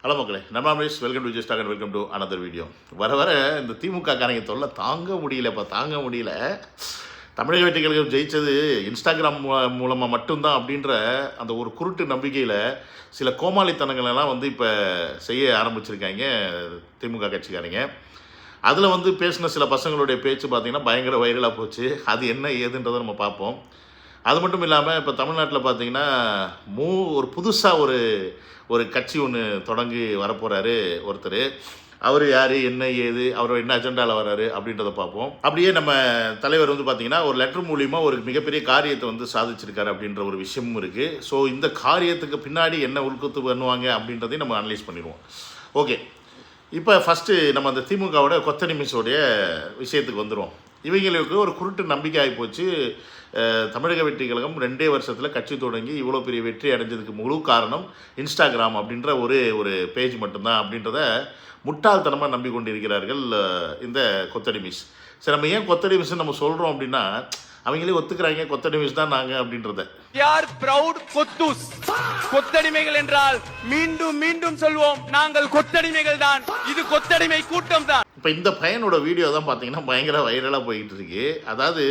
Hello மக்களே, நம்ம Amaresh. Welcome to just and welcome to another video. வர வர இந்த திமுக காரங்க தொல்லை தாங்க முடியல. தமிழக வெற்றிகளுக்கு ஜெயித்தது இன்ஸ்டாகிராம் மூலமாக மட்டும்தான் அப்படின்ற அந்த ஒரு குருட்டு நம்பிக்கையில் சில கோமாளித்தனங்களெல்லாம் இப்போ செய்ய ஆரம்பிச்சிருக்காங்க திமுக கட்சிக்காரங்க. அதில் பேசின சில பசங்களுடைய பேச்சு பார்த்திங்கன்னா பயங்கர வைரலாக போச்சு. அது என்ன ஏதுன்றதை நம்ம பார்ப்போம். அது மட்டும் இல்லாமல் இப்போ தமிழ்நாட்டில் பார்த்திங்கன்னா ஒரு புதுசாக ஒரு கட்சி ஒன்று தொடங்கி வரப்போகிறாரு ஒருத்தர். அவர் யார், என்ன ஏது, அவர் என்ன அஜெண்டாவில் வர்றாரு அப்படின்றத பார்ப்போம். அப்படியே நம்ம தலைவர் பார்த்திங்கன்னா ஒரு லெட்டர் மூலிமா ஒரு மிகப்பெரிய காரியத்தை சாதிச்சிருக்காரு அப்படின்ற ஒரு விஷயமும் இருக்குது. ஸோ இந்த காரியத்துக்கு பின்னாடி என்ன உள்குத்து பண்ணுவாங்க அப்படின்றதையும் நம்ம அனலைஸ் பண்ணிடுவோம். ஓகே, இப்போ ஃபஸ்ட்டு நம்ம அந்த திமுகவோட கொத்த நிமிஷோடைய விஷயத்துக்கு வந்துடுவோம். இவங்களுக்கு ஒரு குருட்டு நம்பிக்கை ஆகிப்போச்சு. தமிழக வெற்றி கழகம் 2 வருஷத்தில் கட்சி தொடங்கி இவ்வளோ பெரிய வெற்றி அடைஞ்சதுக்கு முழு காரணம் இன்ஸ்டாகிராம் அப்படின்ற ஒரு பேஜ் மட்டும்தான் அப்படின்றத முட்டாள்தனமாக நம்பிக்கொண்டிருக்கிறார்கள் இந்த கொத்தடி மிஸ். சரி, நம்ம ஏன் கொத்தடி மிஸ்ன்னு நம்ம சொல்கிறோம் அப்படின்னா அவங்களே ஒத்துக்கிறாங்க கொத்தடி மிஸ் தான் நாங்கள் அப்படின்றத. யார் ப்ரௌட் கொத்தூஸ், கொத்தடிமைகள் என்றால் மீண்டும் மீண்டும் சொல்வோம், நாங்கள் கொத்தடிமைகள் தான். இது கொத்தடிமை கூட்டம் தான். இப்போ இந்த பையனோட வீடியோ தான் பார்த்தீங்கன்னா பயங்கர வைரலாக போய்கிட்டு இருக்கு. அதாவது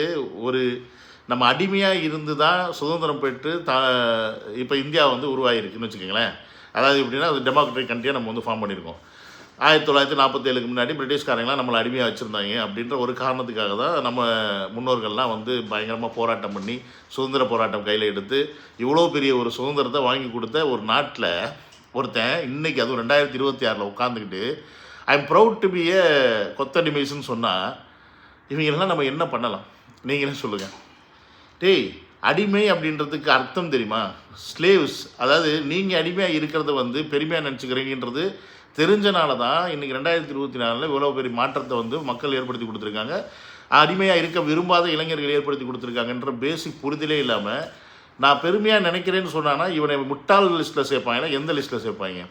நம்ம அடிமையாக இருந்து தான் சுதந்திரம் பெற்று இப்போ இந்தியா உருவாகிருக்குன்னு வச்சுக்கோங்களேன். அதாவது எப்படின்னா அது டெமோக்ராட்டிக் கண்ட்ரியாக நம்ம ஃபார்ம் பண்ணியிருக்கோம். 1947க்கு முன்னாடி பிரிட்டிஷ்காரங்களாம் நம்மளை அடிமையாக வச்சுருந்தாங்க அப்படின்ற ஒரு காரணத்துக்காக தான் நம்ம முன்னோர்கள்லாம் பயங்கரமாக போராட்டம் பண்ணி சுதந்திர போராட்டம் கையில் எடுத்து இவ்வளோ பெரிய ஒரு சுதந்திரத்தை வாங்கி கொடுத்த ஒரு நாட்டில் ஒருத்தன் இன்றைக்கி அதுவும் 2026 உட்காந்துக்கிட்டு I am proud to be a கொத்தடிமைஸ்ன்னு சொன்னால் இவங்களெல்லாம் நம்ம என்ன பண்ணலாம் நீங்களே சொல்லுங்கள். டேய், அடிமை அப்படின்றதுக்கு அர்த்தம் தெரியுமா? ஸ்லேவ்ஸ். அதாவது நீங்கள் அடிமையாக இருக்கிறத பெருமையாக நினச்சிக்கிறீங்கன்றது தெரிஞ்சனால தான் இன்றைக்கி 2024 இவ்வளோ பெரிய மாற்றத்தை மக்கள் ஏற்படுத்தி கொடுத்துருக்காங்க. அடிமையாக இருக்க விரும்பாத இளைஞர்கள் ஏற்படுத்தி கொடுத்துருக்காங்கன்ற பேசிக் புரிதலே இல்லாமல் நான் பெருமையாக நினைக்கிறேன்னு சொன்னான்னா இவனை முட்டாள் லிஸ்ட்டில் சேர்ப்பாங்க. எந்த லிஸ்ட்டில் சேர்ப்பாங்க?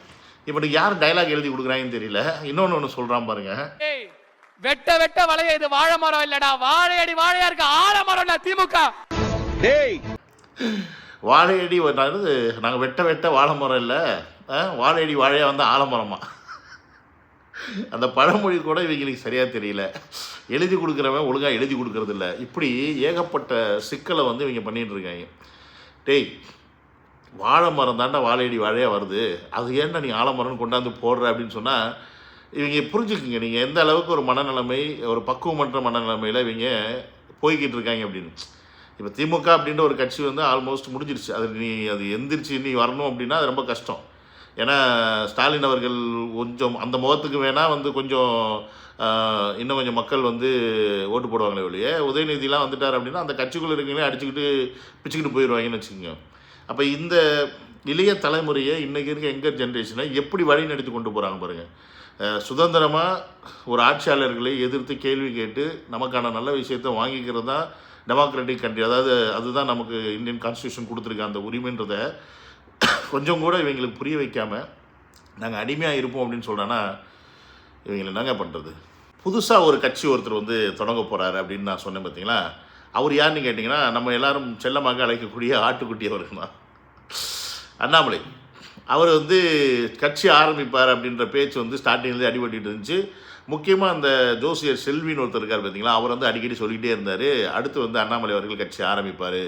இவனுக்கு யார் டைலாக் எழுதி கொடுக்குறாங்கன்னு தெரியல. இன்னொன்று சொல்கிறான் பாருங்க. வெட்ட வெட்ட வளைய, இது வாழை மரம் இல்லடா, வாழையடி வாழையா இருக்க ஆலமரம்டா திமுக. வாழையடி நாங்கள் வெட்ட வெட்ட வாழை மரம் இல்லை, வாழையடி வாழையாக ஆலமரமா? அந்த பழமொழி கூட இவங்களுக்கு சரியாக தெரியல. எழுதி கொடுக்குறவன் ஒழுங்காக எழுதி கொடுக்கறது இல்லை. இப்படி ஏகப்பட்ட சிக்கலை இவங்க பண்ணிகிட்டு இருக்காங்க. டேய், வாழை மரம் தாண்டா வாழையடி வாழையாக வருது, அது ஏன்டா நீ ஆலமரம்னு கொண்டாந்து போடுற அப்படின்னு சொன்னால் இவங்க புரிஞ்சுக்குங்க நீங்கள் எந்த அளவுக்கு ஒரு மனநிலைமை, ஒரு பக்குவமற்ற மனநிலைமையில் இவங்க போய்கிட்டு இருக்காங்க அப்படின்னு. இப்போ திமுக அப்படின்ற ஒரு கட்சி ஆல்மோஸ்ட் முடிஞ்சிருச்சு. அது எந்திரிச்சு நீ வரணும் அப்படின்னா அது ரொம்ப கஷ்டம். ஏன்னா ஸ்டாலின் அவர்கள் கொஞ்சம் அந்த முகத்துக்கு வேணால் கொஞ்சம் இன்னும் கொஞ்சம் மக்கள் ஓட்டு போடுவாங்களே வெளியே. உதயநிதிலாம் வந்துட்டார் அப்படின்னா அந்த கட்சிக்குள்ளே இருக்கீங்களே அடிச்சுக்கிட்டு பிச்சுக்கிட்டு போயிடுவாங்கன்னு வச்சுக்கோங்க. அப்போ இந்த இளைய தலைமுறையை இன்றைக்கி இருக்க யங்கர் ஜென்ரேஷனை எப்படி வழி நடத்தி கொண்டு போகிறாங்க பாருங்கள். சுதந்திரமாக ஒரு ஆட்சியாளர்களை எதிர்த்து கேள்வி கேட்டு நமக்கான நல்ல விஷயத்தை வாங்கிக்கிறது தான் டெமோக்ராட்டிக் கண்ட்ரி. அதாவது அதுதான் நமக்கு இந்தியன் கான்ஸ்டியூஷன் கொடுத்துருக்க அந்த உரிமைன்றதை கொஞ்சம் கூட இவங்களுக்கு புரிய வைக்காமல் நாங்கள் அடிமையாக இருப்போம் அப்படின்னு சொல்கிறேன்னா இவங்களை என்னங்க பண்ணுறது? புதுசாக ஒரு கட்சி ஒருத்தர் தொடங்க போகிறாரு அப்படின்னு நான் சொன்னேன் பார்த்தீங்களா. அவர் யாருன்னு கேட்டிங்கன்னா நம்ம எல்லாரும் செல்லமாக அழைக்கக்கூடிய ஆட்டுக்குட்டி அவருக்கு தான் அண்ணாமலை. அவர் கட்சி ஆரம்பிப்பார் அப்படின்ற பேச்சு ஸ்டார்டிங்லேருந்து அடிபட்டு இருந்துச்சு. முக்கியமாக அந்த ஜோசியர் செல்வின்னு ஒருத்தர் இருக்கார் பார்த்தீங்களா, அவர் அடிக்கடி சொல்லிகிட்டே இருந்தார் அடுத்து அண்ணாமலை அவர்கள் கட்சி ஆரம்பிப்பார்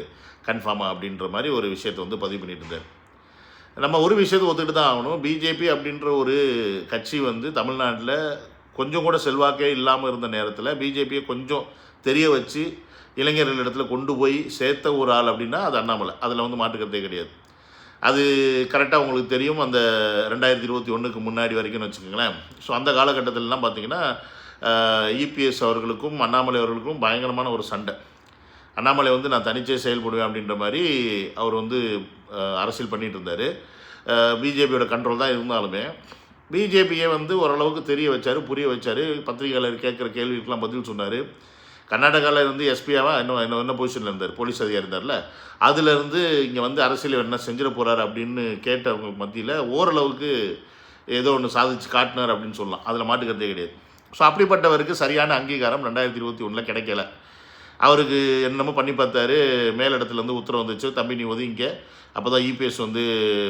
கன்ஃபார்மாக அப்படின்ற மாதிரி ஒரு விஷயத்தை பதிவு பண்ணிட்டு இருந்தார். நம்ம ஒரு விஷயத்தை ஒத்துக்கிட்டு தான் ஆகணும். பிஜேபி அப்படின்ற ஒரு கட்சி தமிழ்நாட்டில் கொஞ்சம் கூட செல்வாக்கே இல்லாமல் இருந்த நேரத்தில் பிஜேபியை கொஞ்சம் தெரிய வச்சு இளைஞர்கள் இடத்துல கொண்டு போய் சேர்த்த ஒரு ஆள் அப்படின்னா அது அண்ணாமலை. அதில் மாற்றுக்கிறதே கிடையாது. அது கரெக்டாக உங்களுக்கு தெரியும். அந்த 2021க்கு முன்னாடி வரைக்கும்னு வச்சுக்கோங்களேன். ஸோ அந்த காலகட்டத்திலலாம் பார்த்திங்கன்னா இபிஎஸ் அவர்களுக்கும் அண்ணாமலை அவர்களுக்கும் பயங்கரமான ஒரு சண்டை. அண்ணாமலை நான் தனிச்சே செயல்படுவேன் அப்படின்ற மாதிரி அவர் அரசியல் பண்ணிகிட்டு இருந்தார். பிஜேபியோட கண்ட்ரோல் தான் இருந்தாலுமே பிஜேபியை ஓரளவுக்கு தெரிய வச்சார், புரிய வச்சார். பத்திரிகையாளர் கேட்குற கேள்விக்கெலாம் பதில் சொன்னார். கர்நாடகாவில் எஸ்பியாவாக என்ன பொசிஷனில் இருந்தார், போலீஸ் அதிகாரி இருந்தார்ல, அதுலேருந்து இங்கே அரசியல் என்ன செஞ்சிட போகிறார் அப்படின்னு கேட்டவங்க மத்தியில் ஓரளவுக்கு ஏதோ ஒன்று சாதிச்சு காட்டினார் அப்படின்னு சொல்லலாம். அதில் மாட்டுக்கிறதே கிடையாது. ஸோ அப்படிப்பட்டவருக்கு சரியான அங்கீகாரம் 2021 கிடைக்கல. அவருக்கு என்னமோ பண்ணி பார்த்தாரு, மேலிடத்துலேருந்து உத்தரவு வந்துச்சு, தம்பி நீ ஒதுங்கிக்க, அப்போ தான் இபிஎஸ் வந்து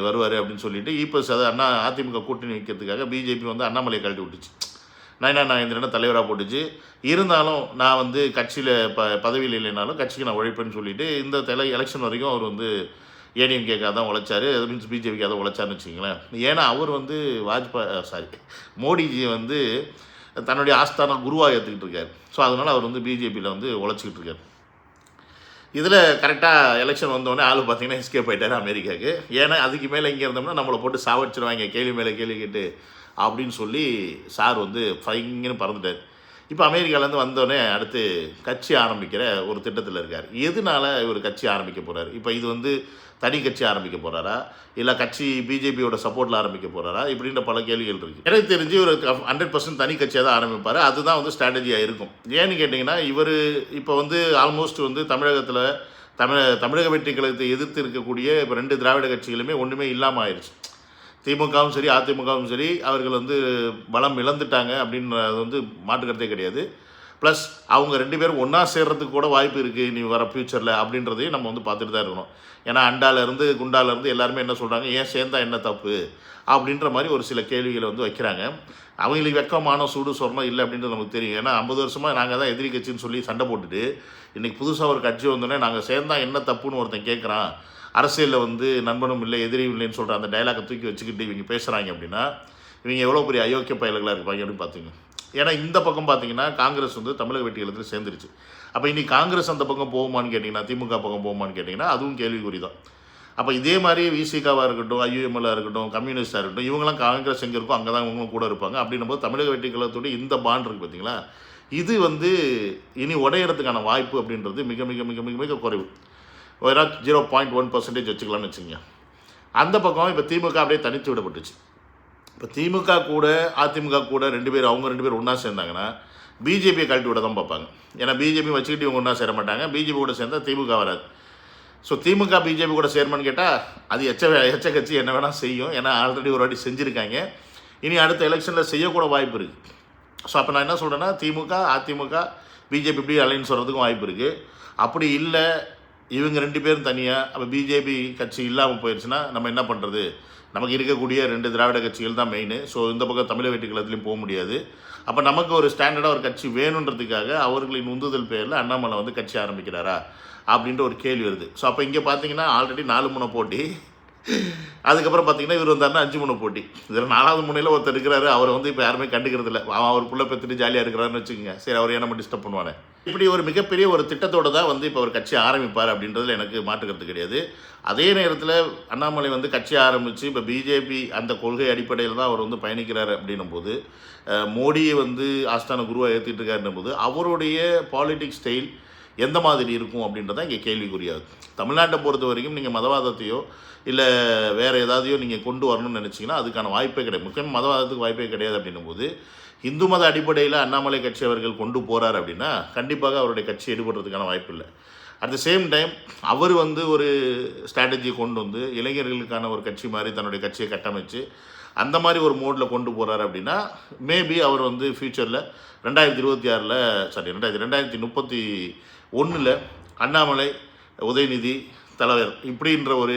வருவார் அப்படின்னு சொல்லிட்டு இபிஎஸ் அதை அதிமுக கூட்டணி வைக்கிறதுக்காக பிஜேபி வந்து அண்ணாமலையை கழட்டி விட்டுச்சு. நயனா நாகேந்திரனை தலைவராக போட்டுச்சு. இருந்தாலும் நான் வந்து கட்சியில் பதவியில் இல்லைனாலும் கட்சிக்கு நான் உழைப்பேன்னு சொல்லிட்டு இந்த எலெக்ஷன் வரைக்கும் அவர் வந்து ஏடிஎம்கேக்காக தான் உழைச்சாரு, அது மீன்ஸ் பிஜேபிக்காக தான் உழைச்சாருன்னு வச்சுங்களேன். ஏன்னா அவர் வந்து மோடிஜி வந்து தன்னுடைய ஆஸ்தான குருவாக ஏற்றுக்கிட்டு இருக்கார். ஸோ அதனால் அவர் வந்து பிஜேபியில் வந்து உழைச்சிக்கிட்டு இருக்கார். இதில் கரெக்டாக எலெக்ஷன் வந்தோடனே ஆள் பார்த்தீங்கன்னா எஸ்கேப் ஆகிட்டார் அமெரிக்காவுக்கு. ஏன்னா அதுக்கு மேலே இங்கே இருந்தோம்னா நம்மளை போட்டு சாவடிச்சிருவாங்க கேள்வி மேலே கேள்வி கேட்டு அப்படின்னு சொல்லி சார் வந்து ஃபைங்கன்னு பறந்துட்டார். இப்போ அமெரிக்காவிலேருந்து வந்தோடனே அடுத்து கட்சி ஆரம்பிக்கிற ஒரு திட்டத்தில் இருக்கார். எதனால இவர் கட்சி ஆரம்பிக்க போகிறார்? இப்போ இது வந்து தனி கட்சி ஆரம்பிக்க போகிறாரா, இல்லை கட்சி பிஜேபியோட சப்போர்ட்டில் ஆரம்பிக்க போகிறாரா, இப்படின்ற பல கேள்விகள் இருக்குது. எனக்கு தெரிஞ்சு இவர் 100% தனி கட்சியாக தான் ஆரம்பிப்பார். அதுதான் வந்து ஸ்ட்ராட்டஜியாக இருக்கும். ஏன்னு கேட்டிங்கன்னா இவர் இப்போ வந்து ஆல்மோஸ்ட் வந்து தமிழகத்தில் தமிழக வெற்றி கழகத்தை எதிர்த்து இருக்கக்கூடிய இப்போ 2 திராவிட கட்சிகளுமே ஒன்றுமே இல்லாமல் ஆயிடுச்சு. திமுகவும் சரி அதிமுகவும் சரி அவர்கள் வந்து பலம் இழந்துட்டாங்க அப்படின்றது வந்து மாற்றுக்கிறதே கிடையாது. ப்ளஸ் அவங்க 2 பேரும் ஒன்றா சேர்றதுக்கு கூட வாய்ப்பு இருக்குது நீ வர ஃப்யூச்சரில் அப்படின்றதையும் நம்ம வந்து பார்த்துட்டு தான் இருக்கணும். ஏன்னா அண்டாலேருந்து குண்டாலேருந்து எல்லாருமே என்ன சொல்கிறாங்க, ஏன் சேர்ந்தா என்ன தப்பு அப்படின்ற மாதிரி ஒரு சில கேள்விகளை வந்து வைக்கிறாங்க. அவங்களுக்கு வெக்கமான சூடு சொரணம் இல்லை அப்படின்றது நமக்கு தெரியும். ஏன்னா 50 வருஷமாக நாங்கள் தான் எதிரி கட்சின்னு சொல்லி சண்டை போட்டுட்டு இன்றைக்கி புதுசாக ஒரு கட்சி வந்தோடனே நாங்கள் சேர்ந்தால் என்ன தப்புன்னு ஒருத்தன் கேட்குறான். அரசியலில் வந்து நண்பனும் இல்லை எதிரியும் இல்லைன்னு சொல்கிற அந்த டைலாகை தூக்கி வச்சுக்கிட்டு இவங்க பேசுகிறாங்க அப்படின்னா இவங்க எவ்வளோ பெரிய அயோக்கிய பயல்களாக இருப்பாங்க அப்படின்னு பார்த்துங்க. ஏன்னா இந்த பக்கம் பார்த்தீங்கன்னா காங்கிரஸ் வந்து தமிழக வெற்றி கழகத்தில் சேர்ந்துருச்சு. அப்போ இனி காங்கிரஸ் அந்த பக்கம் போகுமான்னு கேட்டிங்கன்னா, திமுக பக்கம் போகுமான்னு கேட்டிங்கன்னா அதுவும் கேள்விக்குறி தான். அப்போ இதே மாதிரி விசிகாவாக இருக்கட்டும், ஐயுஎம்எல்லாக இருக்கட்டும், கம்யூனிஸ்டாக இருக்கட்டும், இவங்களாம் காங்கிரஸ் எங்கே இருக்கோ அங்கே தான் இவங்களும் கூட இருப்பாங்க. அப்படின்னும் போது தமிழக வெற்றி கழகத்தோடு இந்த பாண்ட் இருக்குது பார்த்தீங்களா, இது வந்து இனி உடையிறதுக்கான வாய்ப்பு அப்படின்றது மிக மிக மிக மிக மிக குறைவு. ஒரு 0.1% வச்சுக்கலாம்னு வச்சுங்க. அந்த பக்கம் இப்போ திமுக அப்படியே தனித்து விடப்பட்டுச்சு. இப்போ திமுக கூட அதிமுக கூட 2 பேர் அவங்க 2 பேர் ஒன்றா சேர்ந்தாங்கன்னா பிஜேபியை கழட்டி விட தான் பார்ப்பாங்க. ஏன்னா பிஜேபி வச்சுக்கிட்டு இவங்க ஒன்றா சேர மாட்டாங்க. பிஜேபி கூட சேர்ந்தால் திமுக வராது. ஸோ திமுக பிஜேபி கூட சேர்மான்னு கேட்டால் அது எச்ச கட்சி என்ன வேணால் செய்யும். ஏன்னா ஆல்ரெடி ஒரு வாட்டி செஞ்சுருக்காங்க. இனி அடுத்த எலெக்ஷனில் செய்யக்கூட வாய்ப்பு இருக்குது. ஸோ அப்போ நான் என்ன சொல்கிறேன்னா திமுக அதிமுக பிஜேபி இப்படி அலைன்ஸ் வர்றதுக்கும் வாய்ப்பு இருக்குது. அப்படி இல்லை இவங்க 2 பேரும் தனியாக அப்போ பிஜேபி கட்சி இல்லாமல் போயிடுச்சுன்னா நம்ம என்ன பண்ணுறது? நமக்கு இருக்கக்கூடிய 2 திராவிட கட்சிகள் தான் மெயின். ஸோ இந்த பக்கம் தமிழக வெற்றி கழகத்துலையும் போக முடியாது. அப்போ நமக்கு ஒரு ஸ்டாண்டர்டாக ஒரு கட்சி வேணுன்றதுக்காக அவர்களின் உந்துதல் பேரில் அண்ணாமலை வந்து கட்சி ஆரம்பிக்கிறாரா அப்படின்ற ஒரு கேள்வி வருது. ஸோ அப்போ இங்கே பார்த்தீங்கன்னா ஆல்ரெடி 4 முனை போட்டி, அதுக்கப்புறம் பார்த்தீங்கன்னா இவர் வந்தாருன்னா 5 முனை போட்டி. இதில் 4வது முனையில் ஒருத்தர் இருக்கிறாரு. அவரை வந்து இப்போ யாருமே கண்டுக்கிறது இல்லை. அவர் புள்ள பெற்றுட்டு ஜாலியாக இருக்கிறாருன்னு வச்சுக்கோங்க. சரி அவர் ஏன் நம்ம டிஸ்டர்ப் பண்ணுவானே. இப்படி ஒரு மிகப்பெரிய ஒரு திட்டத்தோடு தான் வந்து இப்போ ஒரு கட்சி ஆரம்பிப்பார் அப்படின்றதுல எனக்கு மாற்றுக்கிறது கிடையாது. அதே நேரத்தில் அண்ணாமலை வந்து கட்சி ஆரம்பித்து இப்போ பிஜேபி அந்த கொள்கை அடிப்படையில் தான் அவர் வந்து பயணிக்கிறார் அப்படின்னும் போது, மோடியை வந்து ஆஸ்தான குருவாக ஏற்றிட்டு இருக்காருன்னும் போது அவருடைய பாலிட்டிக்ஸ் ஸ்டைல் எந்த மாதிரி இருக்கும் அப்படின்றத இங்கே கேள்விக்குரியாது. தமிழ்நாட்டை பொறுத்த வரைக்கும் நீங்கள் மதவாதத்தையோ இல்லை வேறு ஏதாவதையோ நீங்கள் கொண்டு வரணும்னு நினச்சிங்கன்னா அதுக்கான வாய்ப்பே கிடையாது. முக்கியமாக மதவாதத்துக்கு வாய்ப்பே கிடையாது அப்படின்னும் போது இந்து மத அடிப்படையில் அண்ணாமலை கட்சி அவர்கள் கொண்டு போகிறார் அப்படின்னா கண்டிப்பாக அவருடைய கட்சி எடுபடுறதுக்கான வாய்ப்பு இல்லை. அட் த சேம் டைம் அவர் வந்து ஒரு ஸ்ட்ராட்டஜியை கொண்டு வந்து இளைஞர்களுக்கான ஒரு கட்சி மாதிரி தன்னுடைய கட்சியை கட்டமைச்சு அந்த மாதிரி ஒரு மோடில் கொண்டு போகிறார் அப்படின்னா மேபி அவர் வந்து ஃப்யூச்சரில் 2031 அண்ணாமலை உதயநிதி தலைவர் இப்படின்ற ஒரு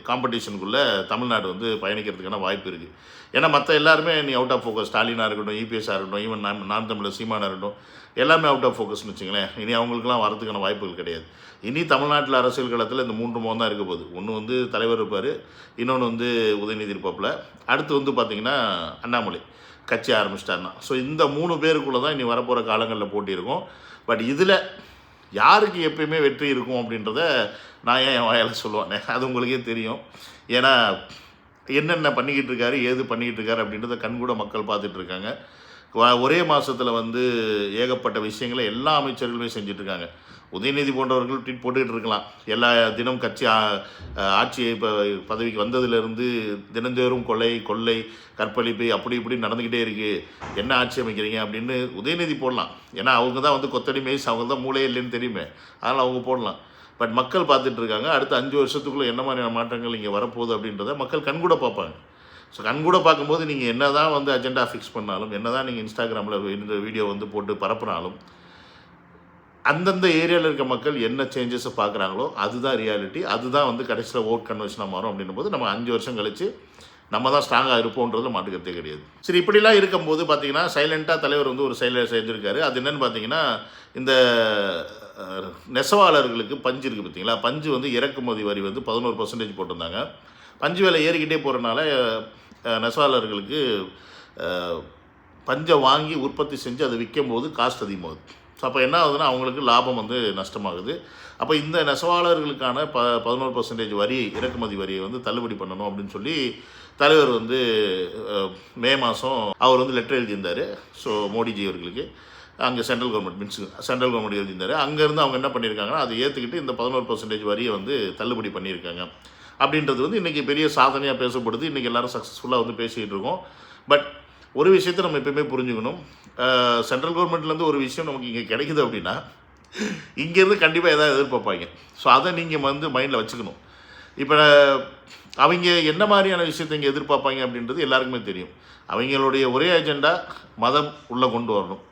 காம்படிஷனுக்குள்ளே தமிழ்நாடு வந்து பயணிக்கிறதுக்கான வாய்ப்பு இருக்குது. ஏன்னா மற்ற எல்லாருமே நீ அவுட் ஆஃப் ஃபோக்கஸ், ஸ்டாலினாக இருக்கட்டும், இபிஎஸ்ஸாக இருக்கட்டும், ஈவன் நான் தமிழர் சீமானாக இருக்கட்டும், எல்லாமே அவுட் ஆஃப் ஃபோக்கஸ்னு வச்சுங்களேன். இனி அவங்களுக்குலாம் வரதுக்கான வாய்ப்புகள் கிடையாது. இனி தமிழ்நாட்டில் அரசியல் களத்தில் இந்த 3 முகம் தான் இருக்க போகுது. ஒன்று வந்து தலைவர் இருப்பார், இன்னொன்று வந்து உதயநிதி இருப்பாப்பில், அடுத்து வந்து பார்த்திங்கன்னா அண்ணாமலை கட்சி ஆரம்பிச்சிட்டாருன்னா. ஸோ இந்த 3 பேருக்குள்ளே தான் இனி வரப்போகிற காலங்களில் போட்டி இருக்கும். பட் இதில் யாருக்கு எப்பயுமே வெற்றி இருக்கும் அப்படின்றத நான் ஏன் என் வாயால் சொல்லுவானே, அது உங்களுக்கே தெரியும். ஏன்னா என்னென்ன பண்ணிக்கிட்டு இருக்காரு, ஏது பண்ணிக்கிட்டு இருக்காரு அப்படின்றத கண்கூட மக்கள் பார்த்துட்ருக்காங்க. ஒரே மாதத்தில் வந்து ஏகப்பட்ட விஷயங்களை எல்லா அமைச்சர்களுமே செஞ்சிட்ருக்காங்க. உதயநிதி போன்றவர்கள் ட்வீட் போட்டுக்கிட்டு இருக்கலாம். எல்லா தினம் கட்சி ஆட்சி இப்போ பதவிக்கு வந்ததுலேருந்து தினந்தோறும் கொள்ளை கற்பழிப்பு அப்படி இப்படி நடந்துக்கிட்டே இருக்குது, என்ன ஆட்சி அமைக்கிறீங்க அப்படின்னு உதயநிதி போடலாம். ஏன்னா அவங்க தான் வந்து கொத்தடி மேய்ஸ், அவங்க தான் மூளையே இல்லைன்னு தெரியுமே, அதனால் அவங்க போடலாம். பட் மக்கள் பார்த்துட்ருக்காங்க. அடுத்த 5 வருஷத்துக்குள்ளே என்ன மாதிரியான மாற்றங்கள் இங்கே வரப்போகுது அப்படின்றத மக்கள் கண்கூட பார்ப்பாங்க. ஸோ கண்கூட பார்க்கும்போது நீங்கள் என்ன தான் வந்து அஜெண்டா ஃபிக்ஸ் பண்ணாலும், என்ன தான் நீங்கள் இன்ஸ்டாகிராமில் இந்த வீடியோ வந்து போட்டு பரப்புனாலும் அந்தந்த ஏரியாவில் இருக்க மக்கள் என்ன சேஞ்சஸை பார்க்குறாங்களோ அதுதான் ரியாலிட்டி, அதுதான் வந்து கடைசியில் ஓட் கன்வர்ஷனாக மாறும் அப்படின்னும் போது நம்ம 5 வருஷம் கழித்து நம்ம தான் ஸ்ட்ராங்காக இருப்போன்றதில் மாட்டுக்கிறதே கிடையாது. சரி, இப்படிலாம் இருக்கும்போது பார்த்தீங்கன்னா சைலண்ட்டாக தலைவர் வந்து ஒரு செயலை செஞ்சுருக்காரு. அது என்னென்னு பார்த்தீங்கன்னா, இந்த நெசவாளர்களுக்கு பஞ்சு இருக்குது பார்த்தீங்களா, பஞ்சு வந்து இறக்குமதி வரி வந்து 11% போட்டிருந்தாங்க. பஞ்சு விலை ஏறிக்கிட்டே போகிறனால நெசவாளர்களுக்கு பஞ்சை வாங்கி உற்பத்தி செஞ்சு அதை விற்கும் போது காஸ்ட் அதிகமாகுது. ஸோ அப்போ என்ன ஆகுதுன்னா அவங்களுக்கு லாபம் வந்து நஷ்டமாகுது. அப்போ இந்த நெசவாளர்களுக்கான 11% வரி, இறக்குமதி வரியை வந்து தள்ளுபடி பண்ணணும் அப்படின்னு சொல்லி தலைவர் வந்து மே மாதம் அவர் வந்து லெட்டர் எழுதியிருந்தார். ஸோ மோடிஜி அவர்களுக்கு அங்கே சென்ட்ரல் கவர்மெண்ட் எழுதியிருந்தார். அங்கேருந்து அவங்க என்ன பண்ணியிருக்காங்கன்னா அதை ஏற்றுக்கிட்டு இந்த 11% வரியை வந்து தள்ளுபடி பண்ணியிருக்காங்க. அப்படின்றது வந்து இன்றைக்கி பெரிய சாதனையாக பேசப்படுது. இன்றைக்கி எல்லோரும் சக்ஸஸ்ஃபுல்லாக வந்து பேசிக்கிட்டு இருக்கோம். பட் ஒரு விஷயத்தை நம்ம எப்பயுமே புரிஞ்சுக்கணும். சென்ட்ரல் கவர்மெண்ட்லேருந்து ஒரு விஷயம் நமக்கு இங்கே கிடைக்குது அப்படின்னா இங்கேருந்து கண்டிப்பாக எதாவது எதிர்பார்ப்பாங்க. ஸோ அதை நீங்கள் வந்து மைண்டில் வச்சுக்கணும். இப்போ அவங்க என்ன மாதிரியான விஷயத்தை இங்கே எதிர்பார்ப்பாங்க அப்படின்றது எல்லாருக்குமே தெரியும். அவங்களுடைய ஒரே அஜெண்டா மதம் உள்ளே கொண்டு வரணும்,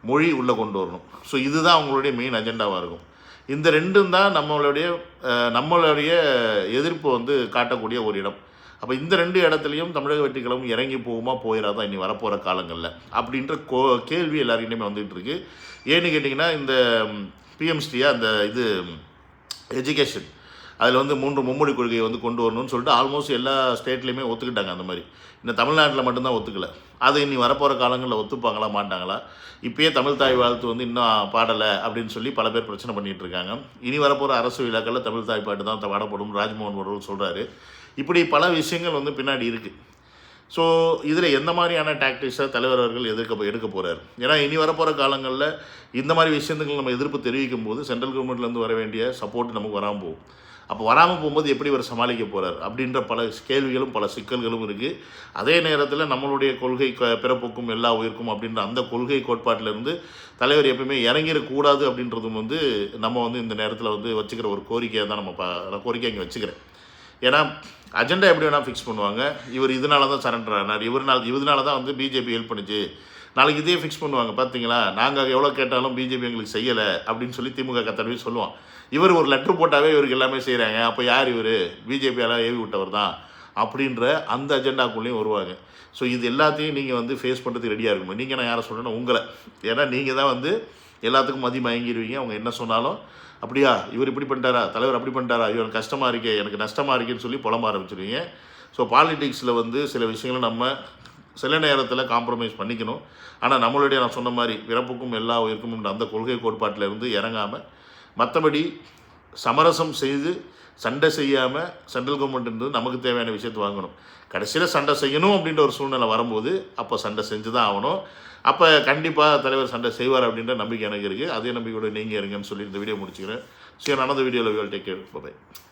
மொழி உள்ளே கொண்டு வரணும். ஸோ இதுதான் அவங்களுடைய மெயின் அஜெண்டாவாக இருக்கும். இந்த ரெண்டும் தான் நம்மளுடைய எதிர்ப்பு வந்து காட்டக்கூடிய ஒரு இடம். அப்போ இந்த 2 இடத்துலையும் தமிழக வெற்றி கழகம் இறங்கி போகுமா போயிடாதான் இனி வரப்போகிற காலங்களில் அப்படின்ற கேள்வி எல்லாருக்கிட்டையுமே வந்துகிட்டு இருக்கு. ஏன்னு கேட்டிங்கன்னா, இந்த பிஎம்ஸ்டியாக அந்த இது எஜுகேஷன் அதில் வந்து 3 மும்மொழி கொள்கையை வந்து கொண்டு வரணும்னு சொல்லிட்டு ஆல்மோஸ்ட் எல்லா ஸ்டேட்லேயுமே ஒத்துக்கிட்டாங்க. அந்த மாதிரி இந்த தமிழ்நாட்டில் மட்டும்தான் ஒத்துக்கலை. அது இனி வரப்போகிற காலங்களில் ஒத்துப்பாங்களா மாட்டாங்களா? இப்போயே தமிழ் தாய் வாழ்த்து வந்து இன்னும் பாடலை அப்படின்னு சொல்லி பல பேர் பிரச்சனை பண்ணிகிட்டு இருக்காங்க. இனி வரப்போகிற அரசு விழாக்களில் தமிழ் தாய் பாட்டு தான் பாடப்படும் ராஜ்மோகன் அவர்கள் சொல்கிறாரு. இப்படி பல விஷயங்கள் வந்து பின்னாடி இருக்குது. ஸோ இதில் எந்த மாதிரியான டாக்டிக்ஸை தலைவர் அவர்கள் எடுக்க போகிறார்? ஏன்னா இனி வரப்போகிற காலங்களில் இந்த மாதிரி விஷயத்துக்கு நம்ம எதிர்ப்பு தெரிவிக்கும் போது சென்ட்ரல் கவர்மெண்ட்லேருந்து வர வேண்டிய சப்போர்ட் நமக்கு வராமல் போகும். அப்போ வராமல் போகும்போது எப்படி அவர் சமாளிக்க போகிறார் அப்படின்ற பல கேள்விகளும் பல சிக்கல்களும் இருக்குது. அதே நேரத்தில் நம்மளுடைய கொள்கை பிறப்புக்கும் எல்லா உயிர்க்கும் அப்படின்ற அந்த கொள்கை கோட்பாட்டிலேருந்து தலைவர் எப்பவுமே இறங்கிடக்கூடாது அப்படின்றதும் வந்து நம்ம வந்து இந்த நேரத்தில் வந்து வச்சுக்கிற ஒரு கோரிக்கையாக தான் நம்ம கோரிக்கை இங்கே வச்சுக்கிறேன். ஏன்னா அஜெண்டா எப்படி வேணால் ஃபிக்ஸ் பண்ணுவாங்க. இவர் இதனால தான் சரண்டர் ஆனார், இதனால தான் வந்து பிஜேபி ஹெல்ப் பண்ணிச்சு, நாளைக்கு இதே ஃபிக்ஸ் பண்ணுவாங்க. பார்த்தீங்களா, நாங்கள் எவ்வளோ கேட்டாலும் பிஜேபி எங்களுக்கு செய்யலை அப்படின்னு சொல்லி திமுக கத்தடவே சொல்லுவான். இவர் ஒரு லெட்ரு போட்டாவே இவருக்கு எல்லாமே செய்கிறாங்க. அப்போ யார் இவர்? பிஜேபியால் ஏவி விட்டவர் தான் அப்படின்ற அந்த அஜெண்டாக்குள்ளேயும் வருவாங்க. ஸோ இது எல்லாத்தையும் நீங்கள் வந்து ஃபேஸ் பண்ணுறதுக்கு ரெடியாக இருக்கணும். நீங்கள் நான் யாரை சொல்கிறேன்னா உங்களை. ஏன்னா நீங்கள் தான் வந்து எல்லாத்துக்கும் மயங்கிடுவீங்க. அவங்க என்ன சொன்னாலும் அப்படியா இவர் இப்படி பண்ணிட்டாரா, தலைவர் அப்படி பண்ணிட்டாரா, இவர் கஷ்டமாக இருக்கே, எனக்கு நஷ்டமாக இருக்கேன்னு சொல்லி புலம்ப ஆரம்பிச்சிருவீங்க. ஸோ பாலிடிக்ஸில் வந்து சில விஷயங்களை நம்ம சில நேரத்தில் காம்ப்ரமைஸ் பண்ணிக்கணும். ஆனால் நம்மளுடைய நான் சொன்ன மாதிரி பிறப்புக்கும் எல்லா உயிருக்கும் அந்த கொள்கை கோட்பாட்டில் இருந்து இறங்காமல், மற்றபடி சமரசம் செய்து சண்டை செய்யாமல் சென்ட்ரல் கவர்மெண்ட் நமக்கு தேவையான விஷயத்தை வாங்கணும். கடைசியில் சண்டை செய்யணும் அப்படின்ற ஒரு சூழ்நிலை வரும்போது அப்போ சண்டை செஞ்சு தான் ஆகணும். அப்போ கண்டிப்பாக தலைவர் சண்டை செய்வார் அப்படின்ற நம்பிக்கை எனக்கு இருக்குது. அதே நம்பிக்கையோட நீங்கள் இருங்கன்னு சொல்லி இந்த வீடியோ முடிச்சுக்கிறேன். சரி, another video, we will take care. Bye-bye.